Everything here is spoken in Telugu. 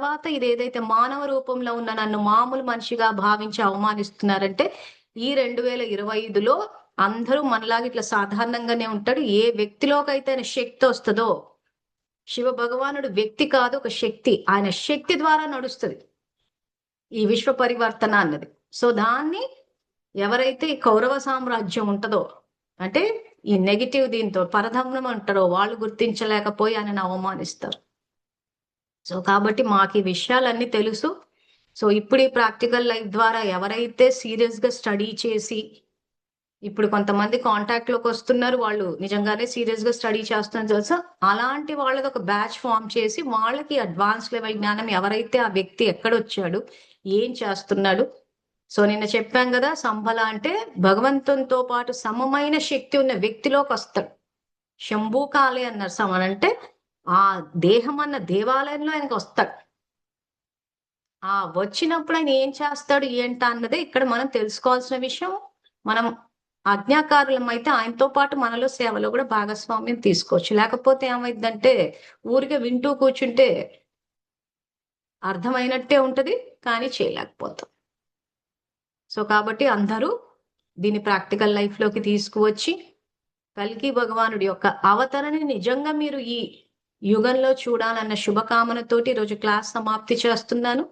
తర్వాత ఇదేదైతే మానవ రూపంలో ఉన్న నన్ను మామూలు మనిషిగా భావించి అవమానిస్తున్నారంటే, ఈ 2025లో అందరూ మనలాగా ఇట్లా సాధారణంగానే ఉంటాడు. ఏ వ్యక్తిలోకైతే ఆయన శక్తి వస్తదో, శివ భగవానుడు వ్యక్తి కాదు, ఒక శక్తి. ఆయన శక్తి ద్వారా నడుస్తది ఈ విశ్వ పరివర్తన అన్నది. సో దాన్ని ఎవరైతే ఈ కౌరవ సామ్రాజ్యం ఉంటదో, అంటే ఈ నెగటివ్ దీంతో పరధమ్నం అంటారో, వాళ్ళు గుర్తించలేకపోయి ఆయనను అవమానిస్తారు. సో కాబట్టి మాకు ఈ విషయాలన్నీ తెలుసు. సో ఇప్పుడు ఈ ప్రాక్టికల్ లైఫ్ ద్వారా ఎవరైతే సీరియస్ గా స్టడీ చేసి, ఇప్పుడు కొంతమంది కాంటాక్ట్ లోకి వస్తున్నారు, వాళ్ళు నిజంగానే సీరియస్ గా స్టడీ చేస్తున్నారు తెలుసా. అలాంటి వాళ్ళది ఒక బ్యాచ్ ఫామ్ చేసి వాళ్ళకి అడ్వాన్స్ లెవెల్ జ్ఞానం, ఎవరైతే ఆ వ్యక్తి ఎక్కడొచ్చాడు, ఏం చేస్తున్నాడు. సో నిన్న చెప్పాం కదా, సంబల అంటే భగవంతునితో పాటు సమమైన శక్తి ఉన్న వ్యక్తిలోకి వస్తాడు. శంభూకాళి అన్నారు. సమనంటే ఆ దేహం అన్న దేవాలయంలో ఆయనకు వస్తాడు. ఆ వచ్చినప్పుడు ఆయన ఏం చేస్తాడు ఏంట అన్నదే ఇక్కడ మనం తెలుసుకోవాల్సిన విషయం. మనం ఆజ్ఞాకారులం అయితే ఆయనతో పాటు మనలో సేవలో కూడా భాగస్వామ్యం తీసుకోవచ్చు. లేకపోతే ఏమైందంటే ఊరికే వింటూ కూర్చుంటే అర్థమైనట్టే ఉంటది, కానీ చేయలేకపోతాం. సో కాబట్టి అందరూ దీన్ని ప్రాక్టికల్ లైఫ్ లోకి తీసుకువచ్చి కల్కి భగవానుడి యొక్క అవతరణని నిజంగా మీరు ఈ యుగంలో చూడాలన్న శుభకామనతోటి ఈరోజు క్లాస్ సమాప్తి చేస్తున్నాను.